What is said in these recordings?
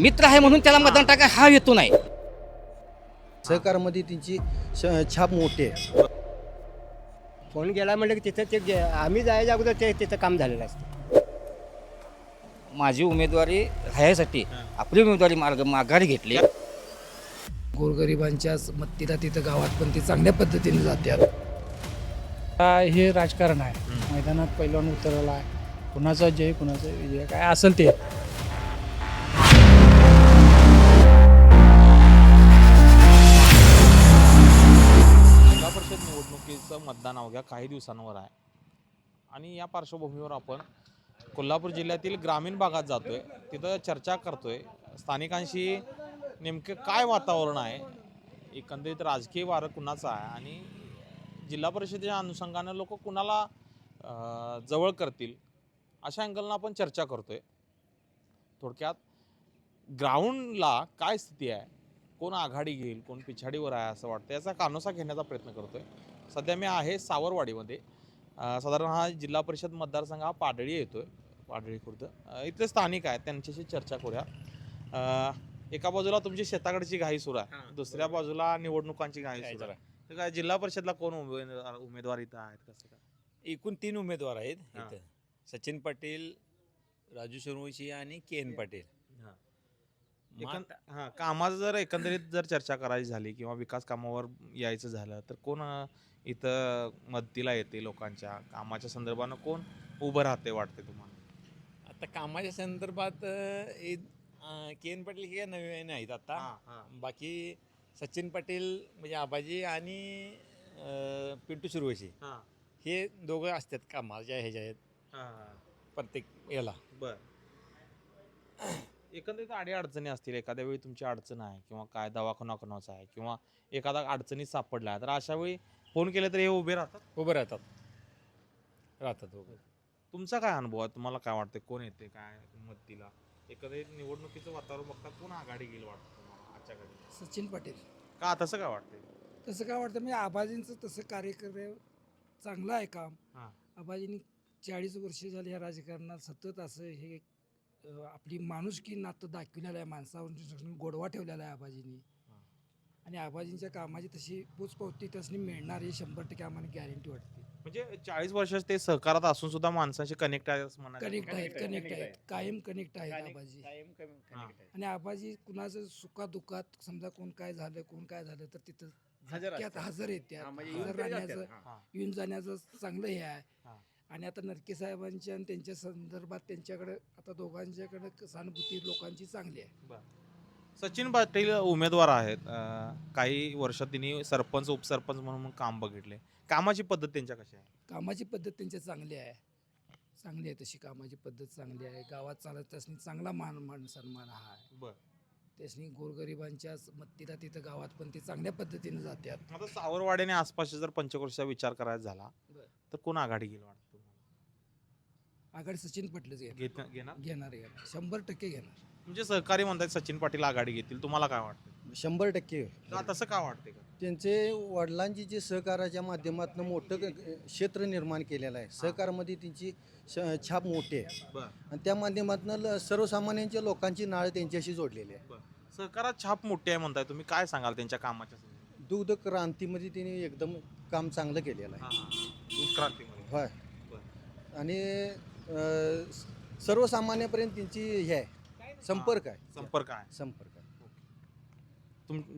मित्र आहे म्हणून त्याला मतदान टाका हा हेतू नाही. सहकारमध्ये त्यांची छाप मोठी आहे. फोन गेला म्हटलं की तिथं ते आम्ही जायच्या अगोदर ते तिथं काम झालेलं असतं. माझी उमेदवारी राहायसाठी आपली उमेदवारी माघारी घेतली. गोरगरिबांच्याच मत्तीला तिथं गावात पण ती चांगल्या पद्धतीने जातात. हे राजकारण आहे. मैदानात पैलवान उतरला आहे. कुणाचा जय कुणाचा विजय काय असेल ते. जिल्हा परिषद निवडणुकीचं मतदान अवघ्या काही दिवसांवर आहे आणि या पार्श्वभूमीवर आपण कोल्हापूर जिल्ह्यातील ग्रामीण भागात जातोय. तिथं चर्चा करतोय स्थानिकांशी नेमके काय वातावरण आहे, एकंदरीत राजकीय वारं कुणाचं आहे आणि जिल्हा परिषदेच्या अनुषंगानं लोक कुणाला जवळ करतील अशा अँगलनं आपण चर्चा करतोय. थोडक्यात ग्राउंडला काय स्थिती आहे, कोण आघाडी घेईल कोण पिछाडीवर आहे असं वाटतं, याचा कानोसा घेण्याचा प्रयत्न करतोय. सध्या मी आहे सावरवाडीमध्ये. साधारण हा जिल्हा परिषद मतदारसंघ हा पाडळी येतोय, पाडळी खुर्द. इथले स्थानिक आहेत त्यांच्याशी चर्चा करूया. एका बाजूला तुमची शेताकडची घाई सुरू आहे, दुसऱ्या बाजूला निवडणुकांची घाई सुरू आहे. तर काय जिल्हा परिषदला कोण उमेदवार इथं आहेत, कसं काय? एकूण 3 उमेदवार आहेत इथं. सचिन पाटील, राजू शर्वशी आणि के एन पाटील. कामाचं जर एकंदरीत जर चर्चा करायची झाली किंवा विकास कामावर यायचं झालं तर कोण इथं मदतीला येते, लोकांच्या कामाच्या संदर्भानं कोण उभं राहते वाटते तुम्हाला? आता कामाच्या संदर्भात के एन पाटील हे नवे नाहीत आता. बाकी सचिन पाटील म्हणजे आबाजी आणि पिंटू शिरवशी हे दोघं असतात कामाच्या ह्याच्या आहेत प्रत्येक याला. बर, एकंदरीत अडचणी असतील, एखाद्या वेळी तुमची अडचण आहे किंवा काय दवाखाना कोणाचा आहे किंवा एखादा अडचणीत सापडला आहे तर अशा वेळी फोन केले तर हे उभे राहतात. उभं राहतात उभं. तुमचा काय अनुभव आहे, तुम्हाला काय वाटतं कोण येते काय मदतीला? एकंदरीत निवडणुकीचं वातावरण बघता कोण आघाडी घेईल वाटतं तुम्हाला आजच्या घडी? सचिन पाटील. का तसं काय वाटतंय? तसं काय वाटतं म्हणजे आबाजींचं तसं कार्य चांगलं आहे काम. आबाजींनी 40 वर्ष झाली ह्या राजकारणात सतत असं हे आपली माणुसकी नातं दाखविलेलं आहे, माणसावर गोडवा ठेवलेला आहे आबाजींनी. आणि आबाजींच्या कामाची तशी पोचपावती तसली मिळणार हे 100% आम्हाला गॅरंटी वाटते. म्हणजे 40 वर्ष ते सहकारात असून सुद्धा माणसाशी कनेक्ट आहे असं म्हणायचं. कनेक्ट आहेत कायम कनेक्ट आहेत आबाजी. आणि आबाजी कुणाचं सुखादुःखात समजा कोण काय झालं तर तिथं हजर येते. हजर राहण्याचं येऊन जाण्याचं चांगलं हे आहे. आणि आता नरके साहेबांच्या आणि त्यांच्या संदर्भात त्यांच्याकडे आता दोघांच्याकडे सहानुभूती लोकांची चांगली आहे. सचिन पाटील उमेदवार आहेत. काही वर्ष त्यांनी सरपंच उपसरपंच म्हणून काम बघितले. कामाची पद्धत त्यांच्या कशी आहे? कामाची पद्धत त्यांच्या चांगली आहे तशी कामाची पद्धत चांगली आहे. गावात चालत त्यासनी चांगला मान सन्मान हा आहे. त्यासनी गोरगरिबांच्याच मत्तीला तिथं गावात पण ते चांगल्या पद्धतीने जातात. आता सावरवाडीने आसपासच्या जर पंचक्रोशीचा विचार करायचा झाला तर कोण आघाडी घेईल वाटतं? आघाडी सचिन पाटीलच घेणार 100% घेणार. म्हणजे सहकारी म्हणतात सचिन पाटील आघाडी घेतील, तुम्हाला काय वाटतं? 100% का तसं का वाटते का? त्यांचे वडिलांची जे सहकाराच्या माध्यमातून मोठं क्षेत्र निर्माण केलेलं आहे. सहकारमध्ये त्यांची छाप मोठी आहे आणि त्या माध्यमातून सर्वसामान्यांच्या लोकांची नाळ त्यांच्याशी जोडलेली आहे. सहकारात छाप मोठी आहे म्हणताय तुम्ही, काय सांगाल त्यांच्या कामाच्या संदर्भात? दूध क्रांतीमध्ये त्यांनी एकदम काम चांगलं केलेलं आहे. दूध क्रांतीमध्ये होय. आणि सर्वसामान्यापर्यंत त्यांची हे आहे संपर्क आहे.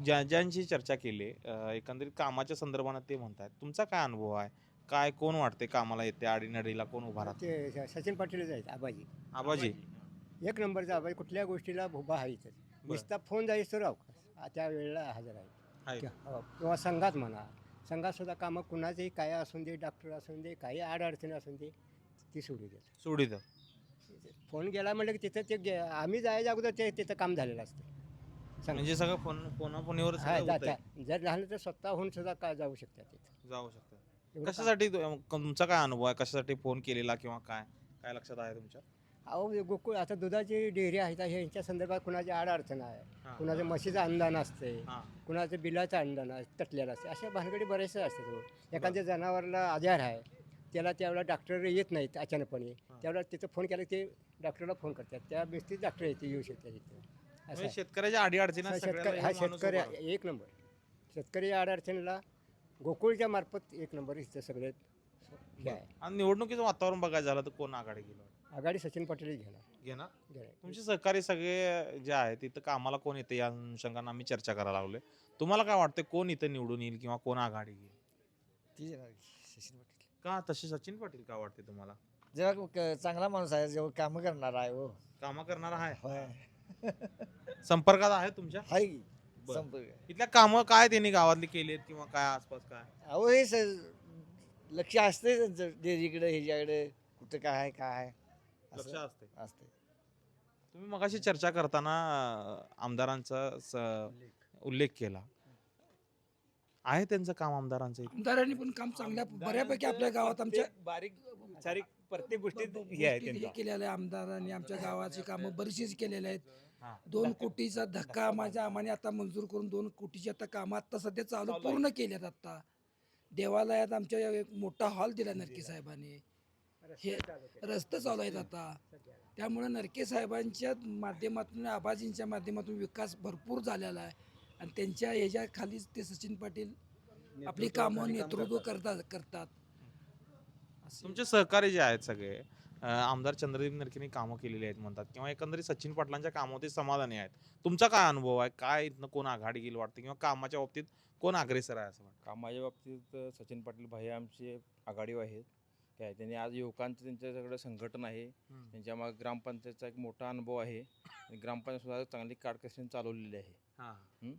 ज्यांची चर्चा केली एकंदरीत कामाच्या संदर्भाने ते म्हणतात, तुमचा काय अनुभव आहे? काय कोण वाटते कामाला येते, आडीनडीला कोण उभा राहते? ते सचिन पाटीलच आहेत आबाजी एक नंबरचा आबाजी. कुठल्या गोष्टीला उभा आहे इथं. नुसता फोन जायचं तर त्या वेळेला हजर आहे. किंवा संघात म्हणा, संघात सुद्धा कामं कुणाचंही काय असून दे, डॉक्टर असून दे, काही अडचणी असून दे ती सोडित. फोन गेला म्हटलं की तिथं ते आम्ही जायच्या अगोदर ते तिथं काम झालेलं असतं. म्हणजे सगळं फोनाफोनीवर जर झालं तर स्वतःहून सुद्धा काय जाऊ शकतात तिथं. जाऊ शकतं. कशासाठी तुमचा काय अनुभव आहे, कशासाठी फोन केलेला किंवा काय काय लक्षात आहे तुमच्या? अहो गोकुळ आता दुधाची डेअरी आहेत ह्यांच्या संदर्भात कुणाची अडचण आहे, कुणाचं म्हशीचं अनुदान असते, कुणाचं बिलाचं अनुदान तटलेलं असते. अशा भानगडी बरेचसे असतात. एखाद्या जनावरला आजार आहे त्याला त्यावेळेला डॉक्टर येत नाहीत अचानकपणे, त्यावेळेला तिथं फोन केला ते डॉक्टरला फोन करतात, त्या व्यक्ती डॉक्टर येते येऊ शकतात तिथे. म्हणजे शेतकऱ्याच्या अडीअडचणी शेतकरी एक नंबर शेतकरी अडचणीला गोकुळच्या मार्फत एक नंबर इथं सगळे हे आहे. आणि निवडणुकीचं वातावरण बघायला झालं तर कोण आघाडी गेलं आघाडी सचिन पाटील घेणार घेणार तुमचे सहकारी सगळे जे आहेत तिथं कामाला कोण येते या अनुषंगाने आम्ही चर्चा करायला लागलोय. तुम्हाला काय वाटतं कोण इथं निवडून येईल किंवा कोण आघाडी घेईल? सचिन पाटील का तसे सचिन पाटील का वाटते तुम्हाला? जरा चांगला माणूस आहे जेव्हा कामं करणार आहे हो कामं करणारा आहे, होय संपर्कात आहे तुमच्या? हाय की. बरं. संपर्क इथल्या कामं काय त्यांनी गावातली केली आहेत किंवा काय आसपास काय? अहो हे लक्ष असते त्यांचं डेअरीकडे ह्याच्याकडे कुठं काय आहे काय आहे लक्ष असं असते. असते. तुम्ही मगाशी चर्चा करताना आमदारांचा उल्लेख केला आहे त्यांचं काम आमदारांचं इथे? आमदारांनी पण काम चांगल्या बऱ्यापैकी आपल्या गावात आमच्या बारीक सारीक प्रत्येक गोष्टीत हे आहे गोष्टी त्यांचं. केलेलं आहे. आमदारांनी आमच्या गावाची कामं बरीचशीच केलेली आहेत. हा. 2 कोटीचा धक्का माझ्या आम्हाने आता मंजूर करून 2 कोटीची आता कामं आता सध्या चालू पूर्ण केल्यात. आता देवालयात आमच्या एक मोठा हॉल दिला नरके साहेबांनी. हे रस्ते चालू आहेत आता. त्यामुळे नरके साहेबांच्या माध्यमातून आबाजींच्या माध्यमातून विकास भरपूर झालेला आहे आणि त्यांच्या ह्याच्या खालीच ते सचिन पाटील आपली कामं नेतृत्व करतात. तुमचे सहकारी जे आहेत सगळे आमदार चंद्रदीप नरकेंनी कामं केलेली आहेत म्हणतात किंवा एकंदरीत सचिन पाटलांच्या कामावरती समाधानी आहेत. तुमचा काय अनुभव आहे? काय इथनं कोण आघाडी घेईल वाटतं किंवा कामाच्या बाबतीत कोण अग्रेसर आहे असं वाटतं? कामाच्या बाबतीत सचिन पाटील भाई आमचे आघाडीवर आहेत. काय त्यांनी आज युवकांचं त्यांच्याकडे संघटन आहे. त्यांच्या मागे ग्रामपंचायतचा एक मोठा अनुभव आहे. आणि ग्रामपंचायत सुद्धा चांगली काटकसरीने चालवलेली आहे.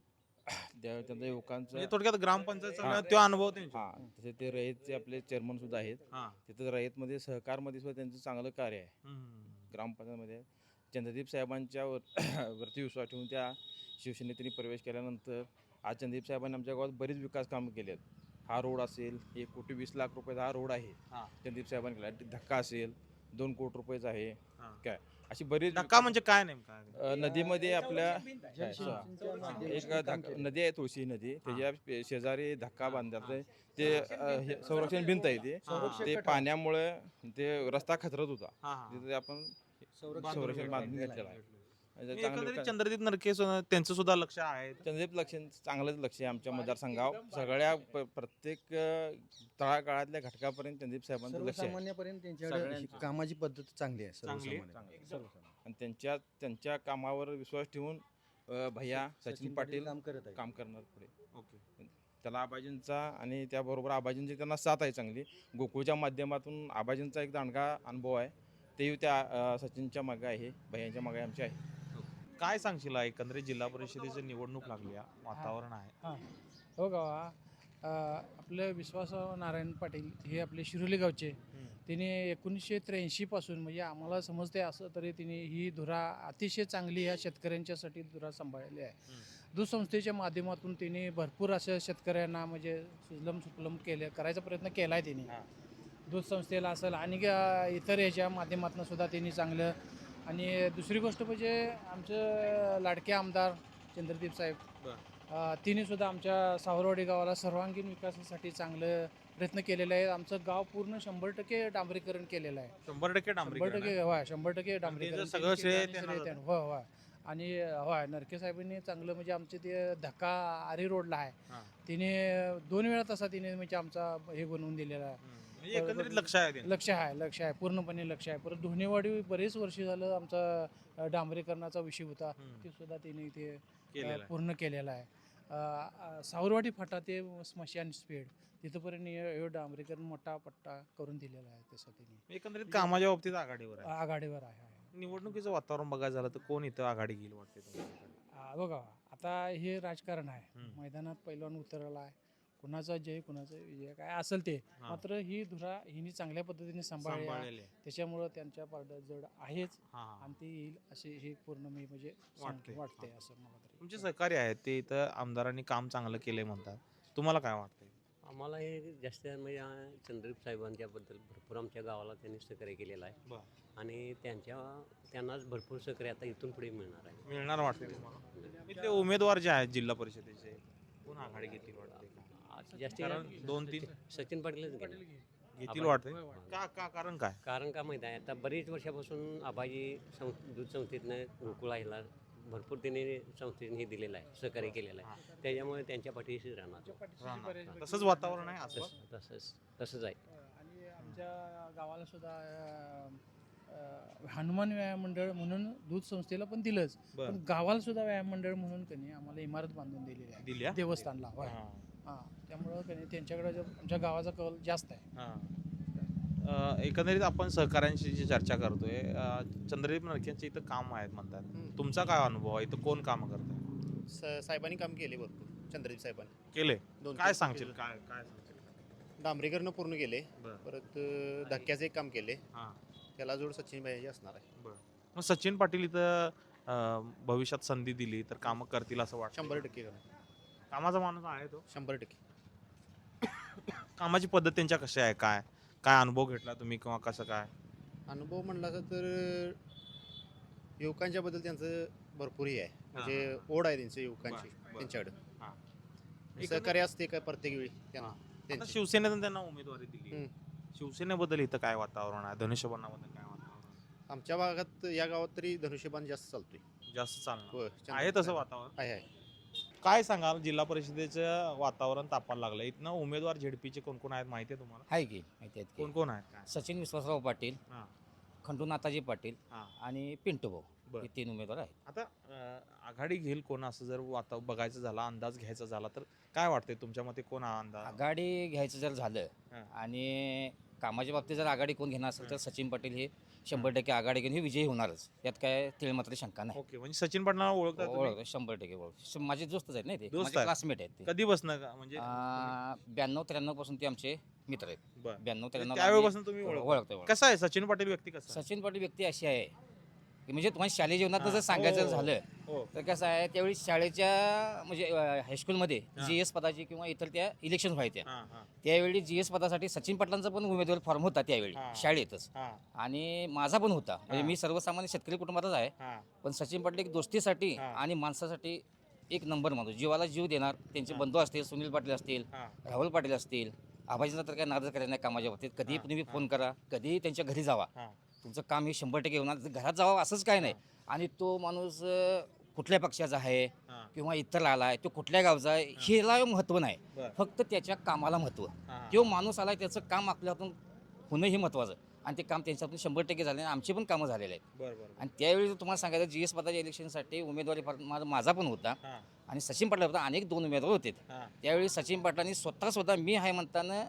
त्यांचा युवकांचं म्हणजे थोडक्यात ग्रामपंचायत तो अनुभव त्यांचा. हां तसे ते रयतचे आपले चेअरमन सुद्धा आहेत. तिथं रयतमध्ये सहकारमध्ये सुद्धा त्यांचं चांगलं कार्य आहे. ग्रामपंचायतमध्ये चंद्रदीप साहेबांच्या वरती विश्वास ठेवून त्या शिवसेनेत त्यांनी प्रवेश केल्यानंतर आज चंद्रदीप साहेबांनी आमच्या गावात बरीच विकास कामं केली आहेत. हा रोड असेल 1,20,00,000 रुपयाचा हा रोड आहे चंद्रदीप साहेबांनी केला. धक्का असेल 2 कोटी रुपयाचा आहे. काय अशी बरीच धक्का म्हणजे काय नेमका? नदीमध्ये आपल्या एक नदी आहे तुळशी नदी त्याच्या शेजारी धक्का बांधतात. ते संरक्षण भिंत आहे. ते पाण्यामुळे ते रस्ता खचरत होता. तिथे आपण संरक्षण बांधून घेतलेलं आहे. एकंदरीत चंद्रदीप नरके त्यांचं सुद्धा लक्ष आहे. चंद्रदीप लक्ष चांगलंच लक्ष आहे आमच्या मतदारसंघावर. सगळ्या प्रत्येक तळागाळातल्या घटकापर्यंत चंद्रदीप साहेबांचं लक्ष आहे. सर्वसामान्यपर्यंत त्यांच्याकडे कामाची पद्धत चांगली आहे. सर्वसामान्य आणि त्यांच्या कामावर विश्वास ठेवून भैया सचिन पाटील काम करणार पुढे. त्याला आबाजींचा आणि त्याबरोबर आबाजींची त्यांना साथ आहे चांगली. गोकुळच्या माध्यमातून आबाजींचा एक दांडगा अनुभव आहे. ते त्या सचिनच्या मागे आहे, भैयांच्या मागे आमच्या आहे. काय सांगशील एकंदरीत जिल्हा परिषदेची निवडणूक लागली आहे, वातावरण आहे? हां हो गावा आपलं विश्वासराव नारायण पाटील हे आपले शिरोली गावचे. तिने 1983 पासून म्हणजे आम्हाला समजते असं तरी तिने ही धुरा अतिशय चांगली ह्या शेतकऱ्यांच्यासाठी धुरा सांभाळलेली आहे. दूध संस्थेच्या माध्यमातून तिने भरपूर असं शेतकऱ्यांना म्हणजे सुजलम सुफलम करायचा प्रयत्न केला आहे तिने. दूध संस्थेला असेल आणि इतर ह्याच्या माध्यमातून सुद्धा त्यांनी चांगलं. आणि दुसरी गोष्ट म्हणजे आमचं लाडके आमदार चंद्रदीप साहेब तिने सुद्धा आमच्या सावरवाडी गावाला सर्वांगीण विकासासाठी चांगलं प्रयत्न केलेले आहे. आमचं गाव पूर्ण 100% डांबरीकरण केलेलं आहे. 100% डांबरीकरण. होय 100% डांबरीकरण सगळं श्रेय त्यांना. होय होय. आणि होय नरके साहेबांनी चांगलं म्हणजे आमचे ते धक्का आरी रोडला आहे. तिने 2 वेळा तसा तिने म्हणजे आमचा हे बनवून दिलेला आहे. एकंदरीत लक्ष आहे पूर्णपणे लक्ष आहे. परत धुणेवाडी बरेच वर्ष झालं आमचा डांबरीकरणाचा विषय होता. ते सुद्धा तिने ते पूर्ण केलेला आहे. सावरवाडी फाटा ते स्मशान स्पीड तिथंपर्यंत हे डांबरीकरण मोठा पट्टा करून दिलेला आहे. तसं तिने एकंदरीत कामाच्या बाबतीत आघाडीवर आहे. निवडणुकीचं वातावरण बघायला झालं तर कोण इथं आघाडी घेईल वाटते? बघा आता हे राजकारण आहे. मैदानात पहिलवान उतरला आहे. कुणाचा जय कुणाचा विजय काय असेल ते. मात्र ही धुरा हिने चांगल्या पद्धतीने सांभाळली त्याच्यामुळं त्यांच्या पारड्यात जड आहेच आणि ती येईल असे हे पूर्ण मी म्हणजे वाटते असं मला तरी. तुमचे सहकारी आहेत ते इथं आमदारांनी काम चांगलं केलंय म्हणतात. तुम्हाला काय वाटतंय? आम्हाला हे जास्त म्हणजे चंद्रदीप साहेबांच्याबद्दल भरपूर आमच्या गावाला त्यांनी सहकार्य केलेलं आहे. आणि त्यांनाच भरपूर सहकार्य आता इथून पुढे मिळणार वाटते तुम्हाला? इथले उमेदवार जे आहेत जिल्हा परिषदेचे कोण आघाडी घेतील वाटते? जास्तीत 2-3 सचिन पाटीलच घेतील वाटते. कारण काय? कारण का माहीत आहे आता बरीच वर्षापासून आबाजी दूध संस्थेतनं गोकुळाला भरपूर त्यांनी संस्थेने हे दिलेलं आहे, सहकार्य केलेलं आहे. त्याच्यामुळे त्यांच्या पाठीशी राहणार. तसंच वातावरण आहे आसपास. तसंच आहे. आणि आमच्या गावाला सुद्धा हनुमान व्यायाम मंडळ म्हणून दूध संस्थेला पण दिलंच, बरं. पण गावाला सुद्धा व्यायाम मंडळ म्हणून कनी आम्हाला इमारत बांधून दिलेली दिली आहे आहे? देवस्थानला. होय. हां. हां, त्यामुळं कनी त्यांच्याकडे आमच्या गावाचा कल जास्त आहे. एकंदरीत आपण सहकाऱ्यांशी जी चर्चा करतोय, चंद्रदीप नरकेंचे इथं काम आहेत म्हणतात. तुमचा काय अनुभव आहे? इथं कोण काम करतं? साहेबांनी काम केले भरपूर, चंद्रदीप साहेबांनी केले? दोन काय तीन सांगशील? केले. काय सांगशील? डांबरीकरण पूर्ण केले. बरं. परत धक्क्याचे एक काम केले. हां. त्याला जोड सचिन भाई असणार आहे. मग सचिन पाटील इथं भविष्यात संधी दिली तर कामं करतील असं वाटतं? 100% कामाचा माणूस आहे तो. 100% कामाची पद्धत त्यांच्या कशी आहे? काय काय अनुभव घेतला तुम्ही किंवा कसं काय? अनुभव म्हणला तर युवकांच्या बद्दल त्यांचं भरपूर हे आहे, म्हणजे ओढ आहे त्यांची युवकांची बरं. त्यांच्याकडे. हां. सहकार्य असते काय प्रत्येक वेळी त्यांना आता त्यांची. शिवसेनेतून त्यांना उमेदवारी दिली. हम्म. शिवसेनेबद्दल इथं काय वातावरण आहे? धनुष्यबाणाबद्दल काय वातावरण आमच्या भागात या गावात तरी धनुष्यबाण जास्त चालतोय. आहे? जास्त चालणार होय, आहे तसं वातावरण? आहे. काय सांगाल? जिल्हा परिषदेचं वातावरण तापायला लागलं. इथनं उमेदवार झेडपीचे कोण कोण आहेत माहिती आहे तुम्हाला? आहे की माहिती आहेत कोण की कोण आहेत? काय? सचिन विश्वासराव पाटील, हां. खंडू नाथाजी पाटील हां. आणि पिंटू भाऊ बरं. हे 3 उमेदवार आहेत. आता आघाडी घेईल कोण असं जर बघायचं झालं, अंदाज घ्यायचा झाला तर काय वाटतंय तुमच्या मते? कोण हा अंदाज? आघाडी घ्यायचं जर झालं हां. आणि कामाच्या बाबतीत जर आघाडी कोण घेणार असेल तर सचिन पाटील हे 100% आघाडी घेऊन हे विजयी होणारच, यात काय तिळ मात्र शंका नाही. ओके, म्हणजे सचिन पाटलांना ओळखता तुम्ही? ओळख 100% ओळख. माझे दोस्तच आहेत नाही ते, दोस्त माझे आहेत? क्लासमेट आहेत ते. कधी बसणं का म्हणजे 92-93 पासून ते आमचे मित्र आहेत. बरं. 92-93 त्यावेळेपासून तुम्ही ओळखतो. ओळखता. कसं आहे सचिन पाटील व्यक्ती? कसं आहे? सचिन पाटील व्यक्ती अशी आहे की म्हणजे तुम्हाला शालेय जीवनात हां. जर सांगायचं हो, हो, झालं हो. तर कसं आहे, त्यावेळी शाळेच्या म्हणजे हायस्कूलमध्ये हां. GS पदाची किंवा इतर त्या इलेक्शन व्हायच्या, हां, हां, त्यावेळी GS पदासाठी सचिन पाटलांचा पण उमेदवारी फॉर्म होता त्यावेळी हां. शाळेतच, हां, आणि माझा पण होता. म्हणजे हां. मी सर्वसामान्य शेतकरी कुटुंबातच आहे, हां. पण सचिन पाटील एक दोस्तीसाठी हां. आणि माणसासाठी एक नंबर माणूस, जीवाला जीव देणार. त्यांचे हां. बंधू असतील, सुनील पाटील असतील, हां. राहुल पाटील असतील. आबाजींचा तर काय नादच करायचा नाही कामाच्या बाबतीत. कधीही हां. तुम्ही हां. फोन करा, कधीही त्यांच्या घरी जावा, हां. तुमचं काम हे 100% होणार. घरात जावं असंच काय नाही. आणि तो माणूस कुठल्या पक्षाचा आहे हां. किंवा इतर आलाय, तो कुठल्या गावचा आहे, ह्याला महत्त्व नाही, बरं. फक्त त्याच्या कामाला महत्त्व. हां. तो माणूस आलाय, त्याचं काम आपल्या हातून होणं हे महत्त्वाचं, आणि ते काम त्यांच्यातून 100% झाले. आणि आमची पण कामं झालेले आहेत. बरं, बरं. आणि त्यावेळी जर तुम्हाला सांगायचं, GS पदाच्या इलेक्शनसाठी उमेदवारी माझा पण होता, हां. आणि सचिन पाटील होता, अनेक 2 उमेदवार होते. हां. त्यावेळी सचिन पाटलांनी स्वतः मी आहे म्हणताना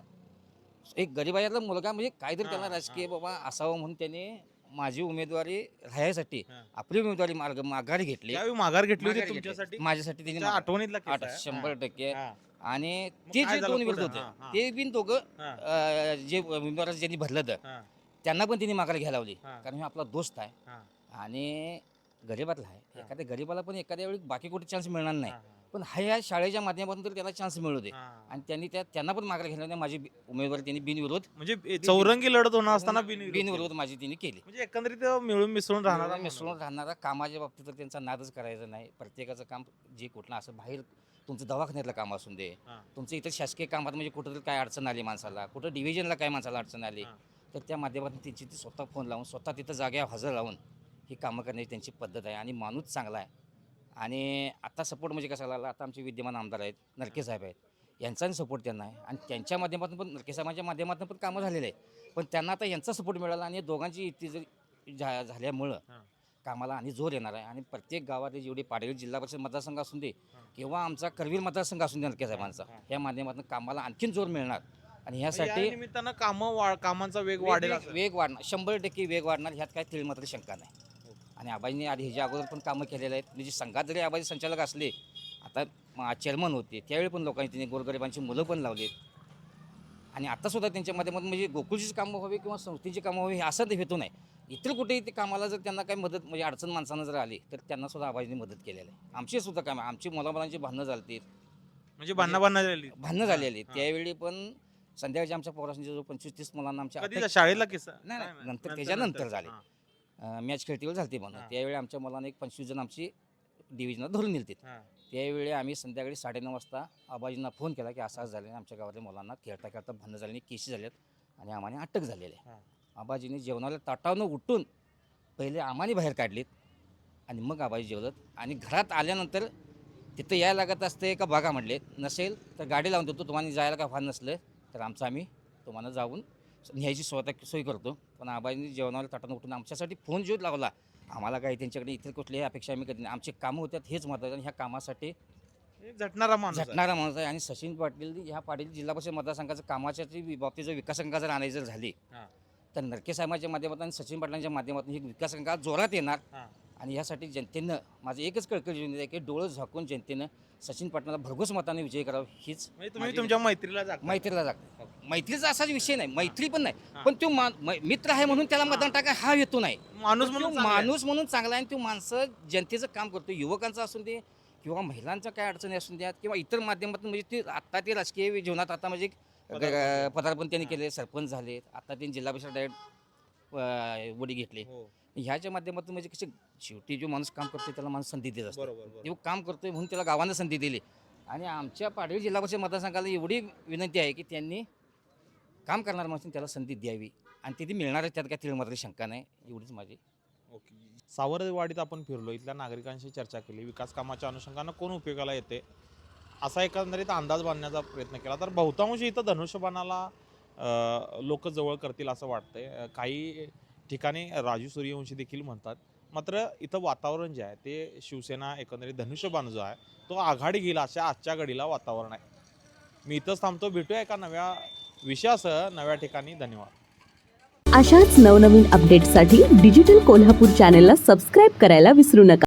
एक गरीबायातला मुलगा, म्हणजे काहीतरी त्याला हां, राजकीय बाबा असावं म्हणून त्याने माझी उमेदवारी राहायसाठी हां. आपली उमेदवारी माघारी घेतली. त्यावेळी माघार घेतली होती माघारी घेतली. तुमच्यासाठी? माझ्यासाठी त्यांनी तुमच्या आठवणीतला किस्सा आहे? 100%. हां. आणि मग ते काय जे झालं 2 विरोध पुढं? होते, हां, हां. ते बिन दोघं हां. जे उमेदवार ज्यांनी भरलं तर हां. त्यांना पण त्यांनी माघार घ्यायला लावली, हां. कारण हे आपला दोस्त आहे हां. आणि गरीबातला आहे. हां. एखाद्या गरीबाला पण एखाद्या वेळी बाकी कुठे चान्स मिळणार नाही, हां, हां. पण ह्या शाळेच्या माध्यमातून तर त्याला चान्स मिळू दे. हां. आणि त्यांना पण माघार घ्यायला माझी उमेदवारी त्यांनी बिनविरोध म्हणजे चौरंगी लढत होणं असताना बिनविरोध माझी त्यांनी केली. म्हणजे एकंदरीत मिळून मिसळून राहणारा मिसळून राहणारा, कामाच्या बाबतीत तर त्यांचा नादच करायचा नाही. प्रत्येकाचं काम जे कुठलं असं बाहेर तुमचं दवाखान्यातलं काम असून दे, हां. तुमचं इतर शासकीय कामात म्हणजे कुठं काय अडचण आली माणसाला, कुठं डिव्हिजनला काय माणसाला अडचण आली, हां. तर त्या माध्यमातून त्यांची ती स्वतः फोन लावून स्वतः तिथं जाग्यावर हजर लावून ही कामं करण्याची त्यांची पद्धत आहे. आणि माणूस चांगला आहे. आणि आता सपोर्ट म्हणजे कसा लागला, आता आमचे विद्यमान आमदार आहेत, नरके साहेब आहेत, यांचाही सपोर्ट त्यांना आहे. आणि त्यांच्या माध्यमातून पण, नरके साहेबांच्या माध्यमातून पण कामं झालेले आहेत. पण त्यांना आता यांचा सपोर्ट मिळाला, आणि दोघांची युती जर झाल्यामुळं हां. कामाला आणि जोर येणार आहे. आणि प्रत्येक गावातले जेवढे पाडवी जिल्हा परिषद मतदारसंघ असून दे किंवा आमचा करवीर मतदारसंघ असून दे नरके साहेबांचा, या माध्यमातून कामाला आणखीन जोर मिळणार. आणि या ह्यासाठी निमित्तानं कामांचा वेग वाढेल असं? वेग वाढणार, 100% वेग वाढणार, ह्यात काय तीळ मात्र शंका नाही. आणि आबाजींनी आधी ह्याच्या अगोदर पण कामं केलेले आहेत. म्हणजे संघात जरी आबाजी संचालक असले, आता चेअरमन होते त्यावेळी पण लोकांनी त्यांनी गोरगरिबांची मुलं पण लावलीत. आणि आत्तासुद्धा त्यांच्या माध्यमातून म्हणजे गोकुळचीच कामं व्हावी किंवा संस्थेची कामं व्हावी हे असं ते हेतू नाही. इतर कुठेही ते कामाला जर त्यांना काही मदत, म्हणजे अडचण माणसानं जर आली तर त्यांना सुद्धा आबाजींनी मदत केलेली आहे. आमची सुद्धा कामं, आमची मुलामुलांची भांडणं झाली, म्हणजे भांडणं झालेली. त्यावेळी पण संध्याकाळच्या आमच्या पोरांची जो 25-30 मुलांना आमच्या कधी शाळेला किस्सा? नाही, नंतर त्याच्यानंतर झाले. मॅच खेळतीवर झाली म्हणून. त्यावेळी आमच्या मुलांना एक 25 जण आमची डिव्हिजनला धरून नेलते. त्यावेळी आम्ही संध्याकाळी 9:30 वाजता आबाजींना फोन केला की असं झाले, आमच्या गावातल्या मुलांना खेळता खेळता भांडणं झाली, केसी झाल्यात आणि आम्हाला अटक झालेली आहे. आबाजीने जेवणाला ताटावनं उठून पहिले आम्हाला बाहेर काढलीत, आणि मग आबाजी जेवलं. आणि घरात आल्यानंतर तिथं यायला लागत असते का बघा म्हटले, नसेल तर गाडी लावून देतो, तुम्हाला जायला का फार नसलं तर आमचं आम्ही तुम्हाला जाऊन न्यायची सोय करतो. पण आबाजींनी जेवणावर ताटानं उठून आमच्यासाठी फोन जो लावला, आम्हाला काही त्यांच्याकडे इतर कुठल्याही अपेक्षा आम्ही कधी नाही. आमचे कामं होत्यात हेच महत्त्वाचं, आणि ह्या कामासाठी झटणारा माणूस आहे. झटणारा माणूस आहे. आणि सचिन पाटील ह्या पाटील जिल्हा परिषद मतदारसंघाचं कामाच्या बाबतीत जर विकासांका जर आणायचं जर झाली हां. तर नरके साहेबांच्या माध्यमातून आणि सचिन पाटलांच्या माध्यमातून ही विकासांका जोरात येणार. हां. आणि यासाठी जनतेनं माझं एकच कळकळी विनंती आहे की डोळं झाकून जनतेनं सचिन पाटलाला भरघोस मताने विजय करावा, हीच म्हणजे तुम्ही तुमच्या मैत्रीला जागता. मैत्रीला जागतो. मैत्रीचा असाच विषय नाही, मैत्री पण नाही, पण तो मित्र आहे म्हणून त्याला मतदान टाका हा हेतू नाही. माणूस तो म्हणून चांगला आहे. माणूस म्हणून चांगला आहे. आणि तो माणसं जनतेचं काम करतो, युवकांचं असून दे किंवा महिलांच्या काय अडचणी असून द्यात किंवा इतर माध्यमातून. म्हणजे ते आत्ता ते राजकीय जीवनात आता म्हणजे पदार्पण त्यांनी केले, सरपंच झाले, आता त्यांनी जिल्हा परिषद डायरेक्ट वडी घेतले. हो. ह्याच्या माध्यमातून म्हणजे कसे शेवटी जो माणूस काम करतोय त्याला माणूस संधी देत असतो. बरोबर. तो काम करतोय म्हणून त्याला गावानं संधी दिली. आणि आमच्या पाडवी जिल्हा परिषद मतदारसंघाला एवढी विनंती आहे की त्यांनी काम करणाऱ्या माणसांनी त्याला संधी द्यावी, आणि ती मिळणार आहे, त्यात काय तीळ मात्र शंका नाही. एवढीच माझी. ओके. सावरवाडीत आपण फिरलो, इथल्या नागरिकांशी चर्चा केली, विकास कामाच्या अनुषंगानं कोण उपयोगाला येते असा एकंदरीत अंदाज बांधण्याचा प्रयत्न केला. तर बहुतांश इथं धनुष्यबाणाला लोक जवळ करतील असं वाटतंय. काही ठिकाणी राजू सूर्यवंशी देखील म्हणतात. मात्र इथं वातावरण जे आहे ते शिवसेना एकंदरीत धनुष्यबाण जो आहे तो आघाडी घेईल अशा आजच्या घडीला वातावरण आहे. मी इथंच थांबतो. भेटूया एका नव्या विषयासह नव्या ठिकाणी. धन्यवाद. अशाच नवनवीन अपडेट्ससाठी डिजिटल कोल्हापूर चॅनेलला सबस्क्राईब करायला विसरू नका.